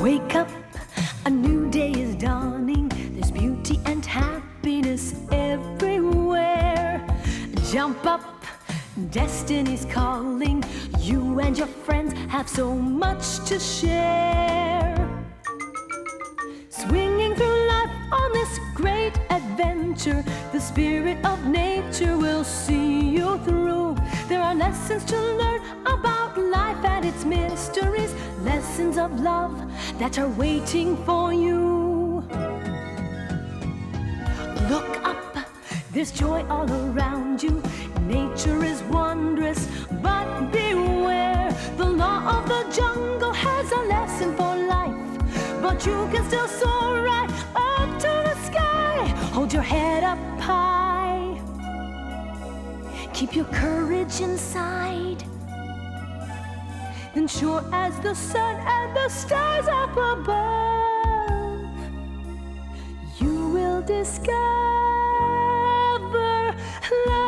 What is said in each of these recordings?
Wake up, a new day is dawning. There's beauty and happiness everywhere. Jump up, destiny's calling. You and your friends have so much to share. Swinging through life on this great adventure, the spirit of nature will see you through. There are lessons to learn about life and its mysteries, lessons of love that are waiting for you. Look up, there's joy all around you. Nature is wondrous, but beware. The law of the jungle has a lesson for life, but you can still soar right up to the sky. Hold your head up high. Keep your courage inside. Then sure as the sun and the stars up above, you will discover love.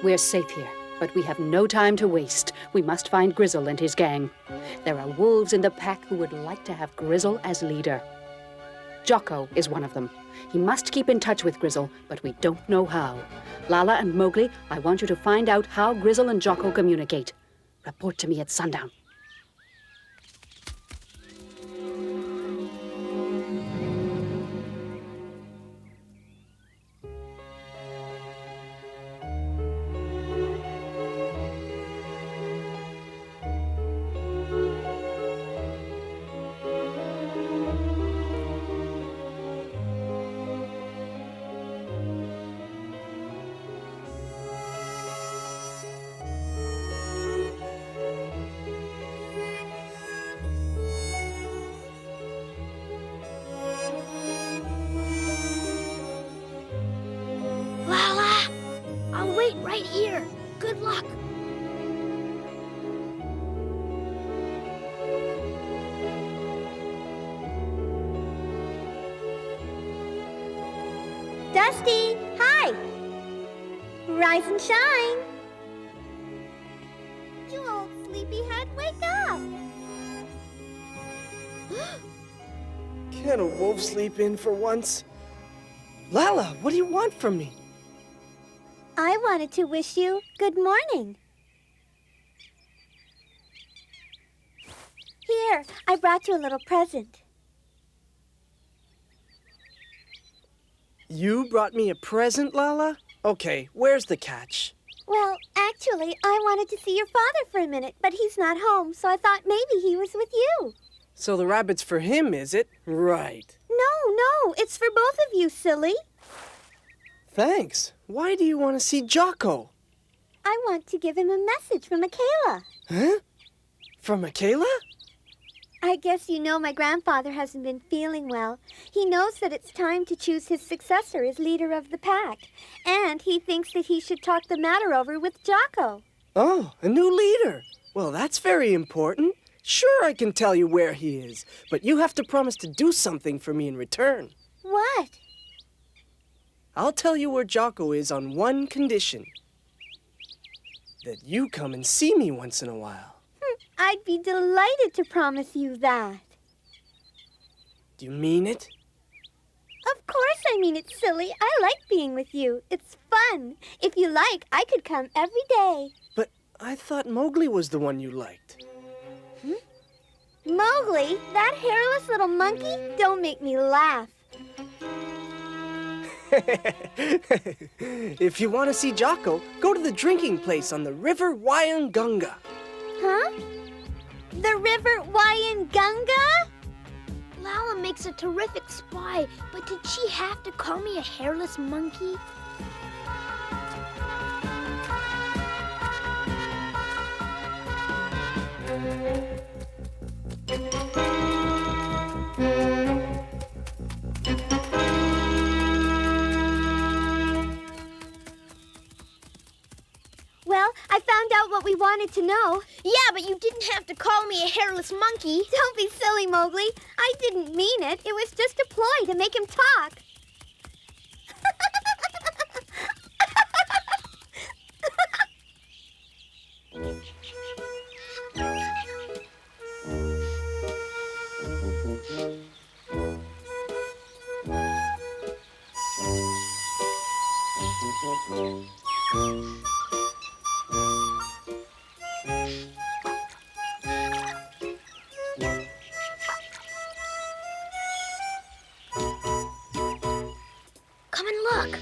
We're safe here, but we have no time to waste. We must find Grizzle and his gang. There are wolves in the pack who would like to have Grizzle as leader. Jocko is one of them. He must keep in touch with Grizzle, but we don't know how. Lala and Mowgli, I want you to find out how Grizzle and Jocko communicate. Report to me at sundown. Right here. Good luck. Dusty, hi. Rise and shine. You old sleepyhead, wake up. Can't a wolf sleep in for once? Lala, what do you want from me? I wanted to wish you good morning. Here, I brought you a little present. You brought me a present, Lala? Okay, where's the catch? Well, actually, I wanted to see your father for a minute, but he's not home, so I thought maybe he was with you. So the rabbit's for him, is it? Right. No, it's for both of you, silly. Thanks. Why do you want to see Jocko? I want to give him a message from Michaela. Huh? From Michaela? I guess you know my grandfather hasn't been feeling well. He knows that it's time to choose his successor as leader of the pack. And he thinks that he should talk the matter over with Jocko. Oh, a new leader. Well, that's very important. Sure, I can tell you where he is, but you have to promise to do something for me in return. What? I'll tell you where Jocko is on one condition. That you come and see me once in a while. I'd be delighted to promise you that. Do you mean it? Of course I mean it, silly. I like being with you. It's fun. If you like, I could come every day. But I thought Mowgli was the one you liked. Mowgli? That hairless little monkey? Don't make me laugh. If you want to see Jocko, go to the drinking place on the River Wyangunga. Huh? The River Wyangunga? Lala makes a terrific spy, but did she have to call me a hairless monkey? I found out what we wanted to know. Yeah, but you didn't have to call me a hairless monkey. Don't be silly, Mowgli. I didn't mean it. It was just a ploy to make him talk. Come and look.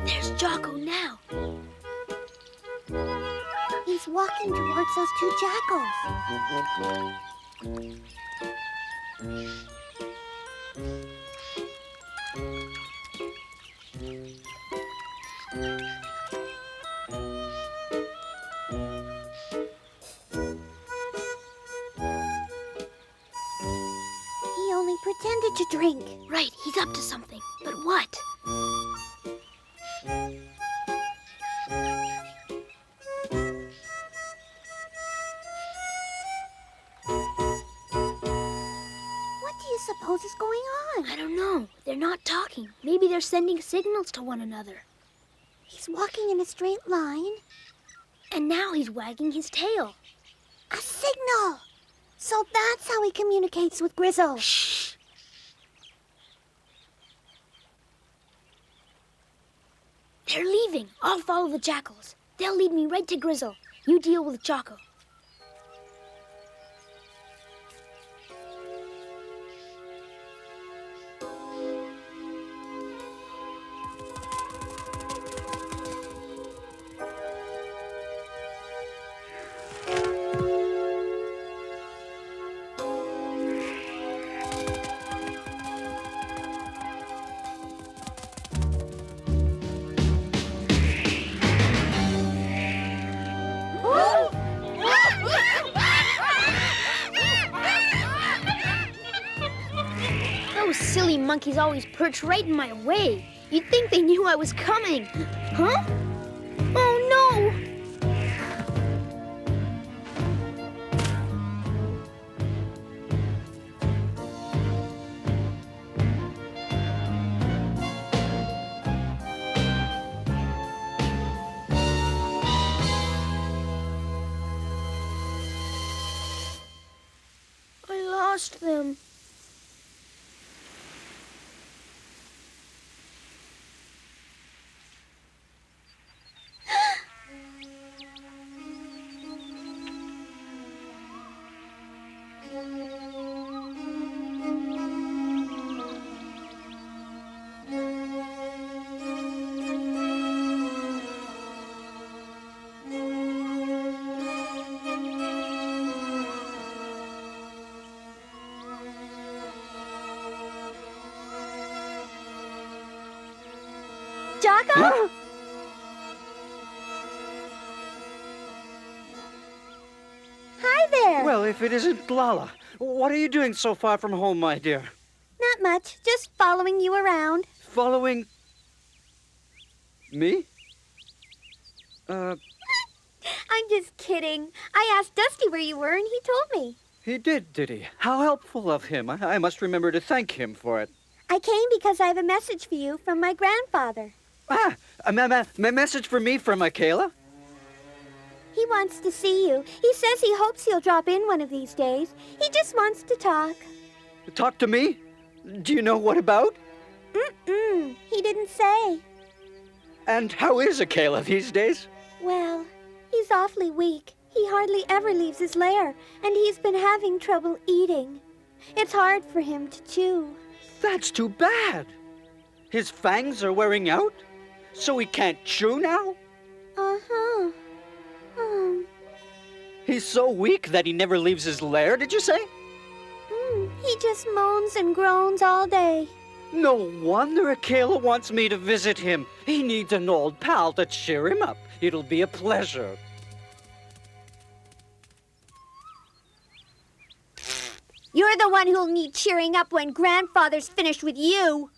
There's Jocko now. He's walking towards those two jackals. He only pretended to drink. Right, he's up to something. But what? What do you suppose is going on? I don't know. They're not talking. Maybe they're sending signals to one another. He's walking in a straight line. And now he's wagging his tail. A signal! So that's how he communicates with Grizzle. Shh. They're leaving. I'll follow the jackals. They'll lead me right to Grizzle. You deal with Jocko. Those silly monkeys always perch right in my way. You'd think they knew I was coming. Huh? Oh, no! I lost them. Jocko? Hi there. Well, if it isn't Lala, what are you doing so far from home, my dear? Not much. Just following you around. Following me? I'm just kidding. I asked Dusty where you were, and he told me. He did he? How helpful of him. I must remember to thank him for it. I came because I have a message for you from my grandfather. Ah, a message for me from Michaela? He wants to see you. He says he hopes you'll drop in one of these days. He just wants to talk. Talk to me? Do you know what about? He didn't say. And how is Michaela these days? Well, he's awfully weak. He hardly ever leaves his lair, and he's been having trouble eating. It's hard for him to chew. That's too bad. His fangs are wearing out, so he can't chew now? Uh-huh. He's so weak that he never leaves his lair, did you say? He just moans and groans all day. No wonder Michaela wants me to visit him. He needs an old pal to cheer him up. It'll be a pleasure. You're the one who'll need cheering up when Grandfather's finished with you.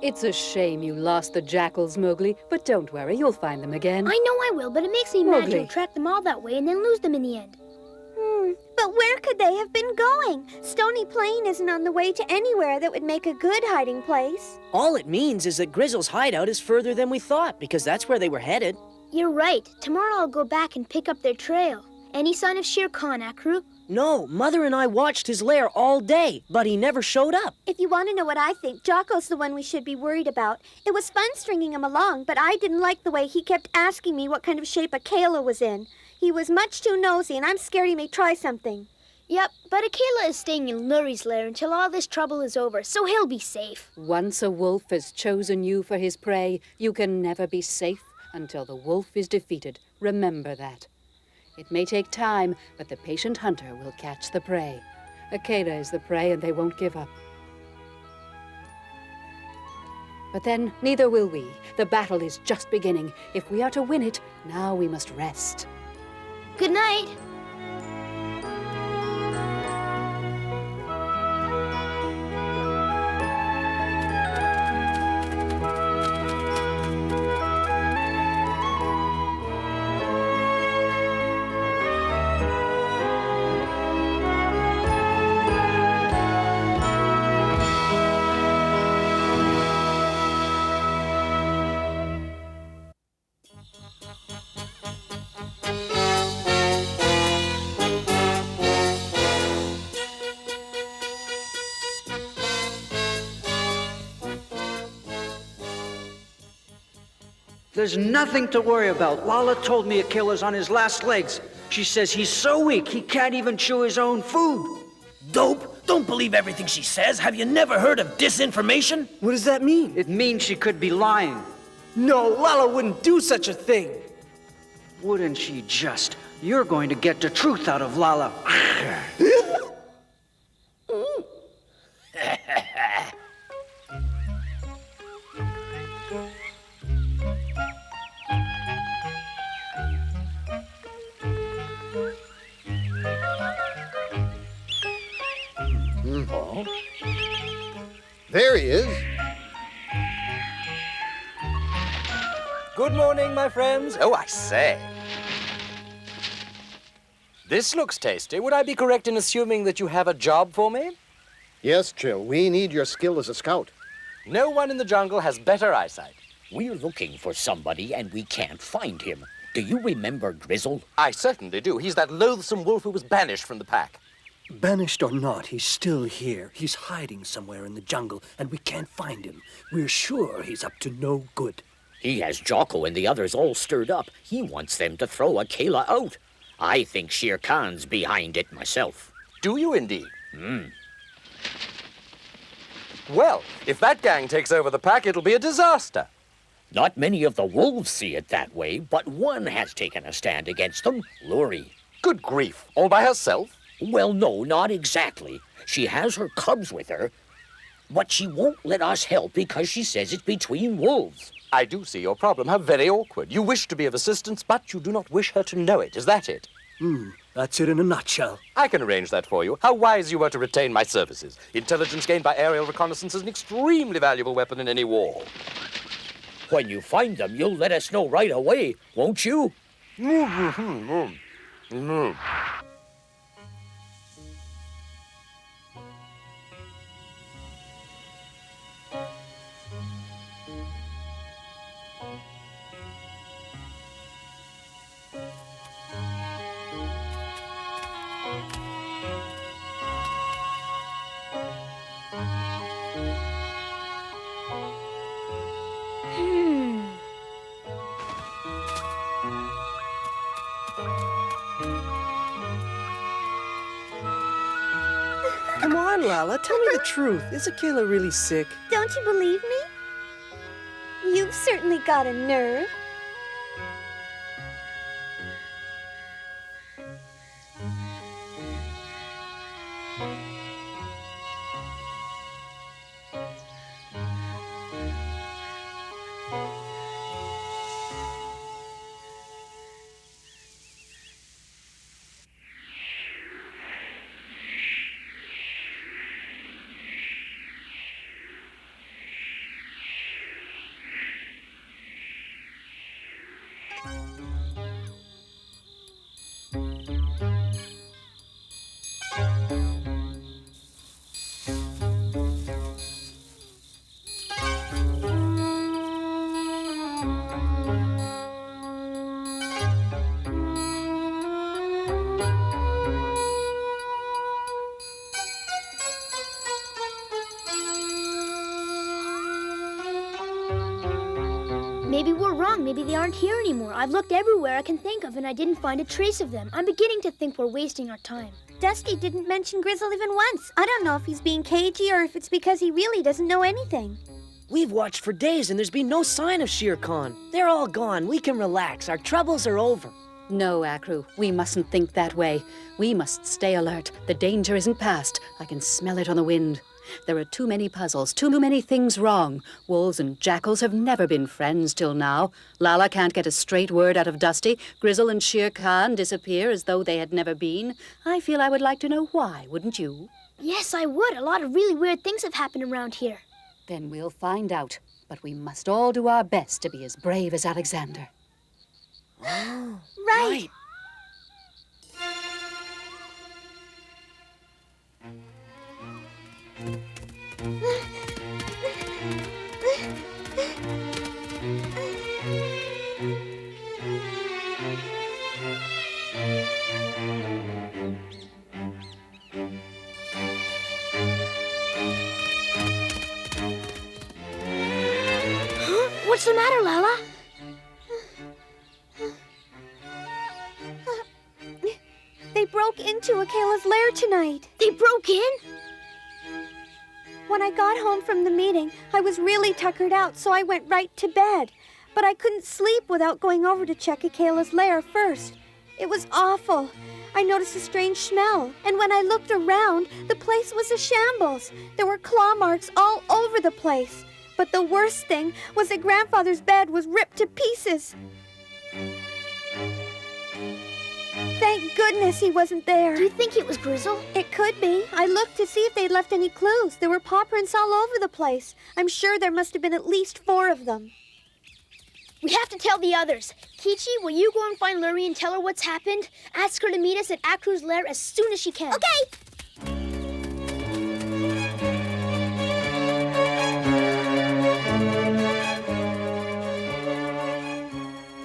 It's a shame you lost the jackals, Mowgli, but don't worry, you'll find them again. I know I will, but it makes me mad Mowgli. to track them all that way and then lose them in the end. But where could they have been going? Stony Plain isn't on the way to anywhere that would make a good hiding place. All it means is that Grizzle's hideout is further than we thought, because that's where they were headed. You're right. Tomorrow I'll go back and pick up their trail. Any sign of Shere Khan, Akru? No, Mother and I watched his lair all day, but he never showed up. If you want to know what I think, Jocko's the one we should be worried about. It was fun stringing him along, but I didn't like the way he kept asking me what kind of shape Akela was in. He was much too nosy, and I'm scared he may try something. Yep, but Akela is staying in Luri's lair until all this trouble is over, so he'll be safe. Once a wolf has chosen you for his prey, you can never be safe until the wolf is defeated. Remember that. It may take time, but the patient hunter will catch the prey. Akela is the prey, and they won't give up. But then, neither will we. The battle is just beginning. If we are to win it, now we must rest. Good night. There's nothing to worry about. Lala told me Akela's on his last legs. She says he's so weak he can't even chew his own food. Dope! Don't believe everything she says. Have you never heard of disinformation? What does that mean? It means she could be lying. No, Lala wouldn't do such a thing. Wouldn't she just? You're going to get the truth out of Lala. There he is. Good morning, my friends. Oh, I say. This looks tasty. Would I be correct in assuming that you have a job for me? Yes, Chill, we need your skill as a scout. No one in the jungle has better eyesight. We're looking for somebody and we can't find him. Do you remember Grizzle? I certainly do. He's that loathsome wolf who was banished from the pack. Banished or not, he's still here. He's hiding somewhere in the jungle, and we can't find him. We're sure he's up to no good. He has Jocko and the others all stirred up. He wants them to throw Akela out. I think Shere Khan's behind it myself. Do you indeed? Well, if that gang takes over the pack, it'll be a disaster. Not many of the wolves see it that way, but one has taken a stand against them, Luri. Good grief. All by herself? Well, no, not exactly. She has her cubs with her, but she won't let us help because she says it's between wolves. I do see your problem. How very awkward. You wish to be of assistance, but you do not wish her to know it. Is that it? That's it in a nutshell. I can arrange that for you. How wise you were to retain my services. Intelligence gained by aerial reconnaissance is an extremely valuable weapon in any war. When you find them, you'll let us know right away, won't you? Come on, Lala, tell me the truth. Is Akela really sick? Don't you believe me? You've certainly got a nerve. wrong. Maybe they aren't here anymore. I've looked everywhere I can think of, and I didn't find a trace of them. I'm beginning to think we're wasting our time. Dusty didn't mention Grizzle even once. I don't know if he's being cagey or if it's because he really doesn't know anything. We've watched for days and there's been no sign of Shere Khan. They're all gone. We can relax. Our troubles are over. No, Akru, we mustn't think that way. We must stay alert. The danger isn't past. I can smell it on the wind. There are too many puzzles, too many things wrong. Wolves and jackals have never been friends till now. Lala can't get a straight word out of Dusty. Grizzle and Shere Khan disappear as though they had never been. I feel I would like to know why, wouldn't you? Yes, I would. A lot of really weird things have happened around here. Then we'll find out. But we must all do our best to be as brave as Alexander. Right. What's the matter, Lala? They broke into Akela's lair tonight. They broke in? When I got home from the meeting, I was really tuckered out, so I went right to bed. But I couldn't sleep without going over to check Akela's lair first. It was awful. I noticed a strange smell, and when I looked around, the place was a shambles. There were claw marks all over the place. But the worst thing was that Grandfather's bed was ripped to pieces. Thank goodness he wasn't there. Do you think it was Grizzle? It could be. I looked to see if they'd left any clues. There were paw prints all over the place. I'm sure there must have been at least 4 of them. We have to tell the others. Kichi, will you go and find Luri and tell her what's happened? Ask her to meet us at Akru's lair as soon as she can. Okay!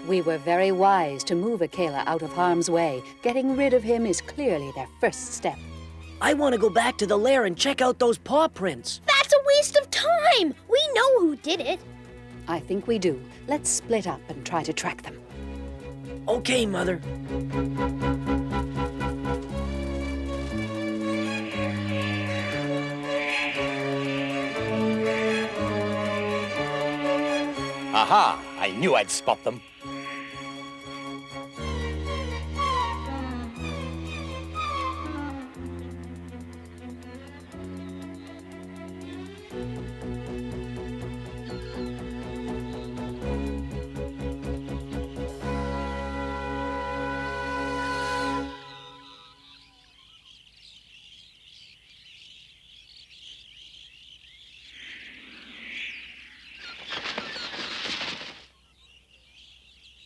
We were very wise to move Akela out of harm's way. Getting rid of him is clearly their first step. I want to go back to the lair and check out those paw prints. That's a waste of time! We know who did it. I think we do. Let's split up and try to track them. Okay, Mother. Aha! I knew I'd spot them.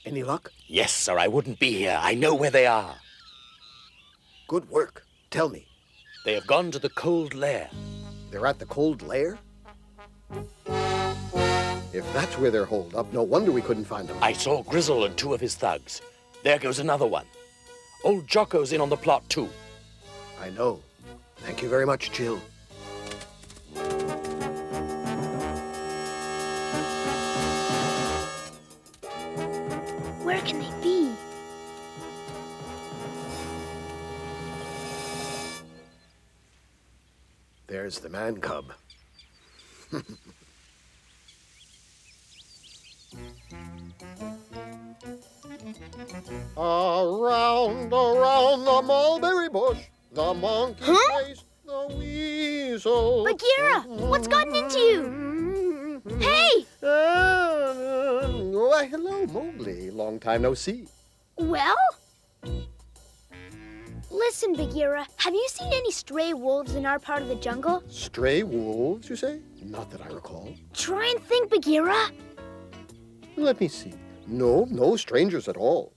Any luck? Yes, or I wouldn't be here. I know where they are. Good work. Tell me. They have gone to the cold lair. They're at the cold lair? If that's where they're holed up, no wonder we couldn't find them. I saw Grizzle and 2 of his thugs. There goes another one. Old Jocko's in on the plot, too. I know. Thank you very much, Jill. Where can they be? There's the man cub. Around the mulberry bush, the monkey chased the weasel. Bagheera, what's gotten into you? Hey! Why, hello, Mowgli. Long time no see. Well? Listen, Bagheera, have you seen any stray wolves in our part of the jungle? Stray wolves, you say? Not that I recall. Try and think, Bagheera. Let me see. No strangers at all.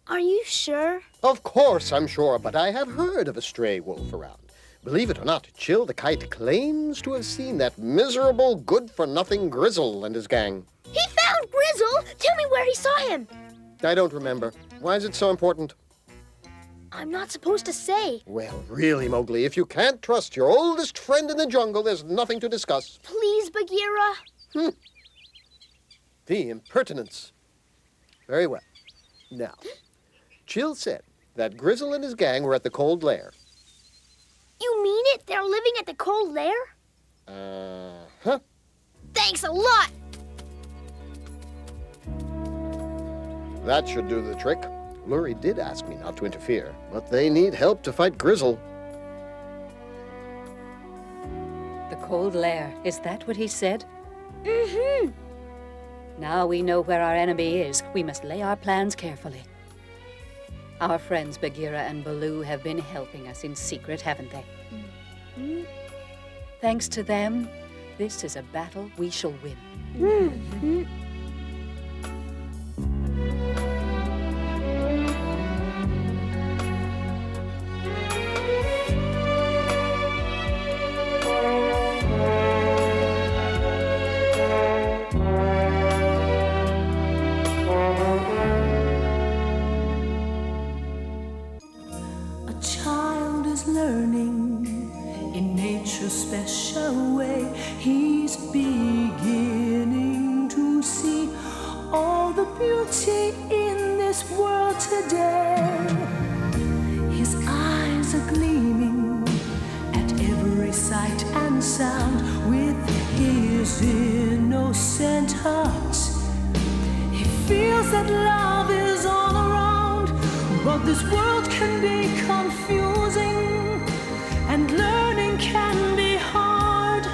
Are you sure? Of course I'm sure, but I have heard of a stray wolf around. Believe it or not, Chill the Kite claims to have seen that miserable, good-for-nothing Grizzle and his gang. He found Grizzle! Tell me where he saw him. I don't remember. Why is it so important? I'm not supposed to say. Well, really, Mowgli, if you can't trust your oldest friend in the jungle, there's nothing to discuss. Please, Bagheera. The impertinence. Very well. Now, Chill said that Grizzle and his gang were at the cold lair. You mean it? They're living at the cold lair? Uh-huh. Thanks a lot! That should do the trick. Lurie did ask me not to interfere, but they need help to fight Grizzle. The cold lair, is that what he said? Mm-hmm. Now we know where our enemy is. We must lay our plans carefully. Our friends Bagheera and Baloo have been helping us in secret, haven't they? Mm-hmm. Thanks to them, this is a battle we shall win. Mm-hmm. A child is learning in nature's special way. He's beginning to see all the beauty in this world today. His eyes are gleaming at every sight and sound. With his innocent heart, he feels that love is all around. But this world can be confusing, and learning can be hard,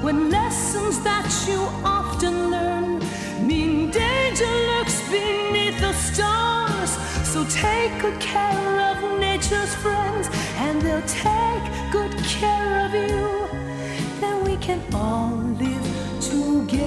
when lessons that you often learn mean danger lurks beneath the stars. So take good care of nature's friends, and they'll take good care of you. Then we can all live together.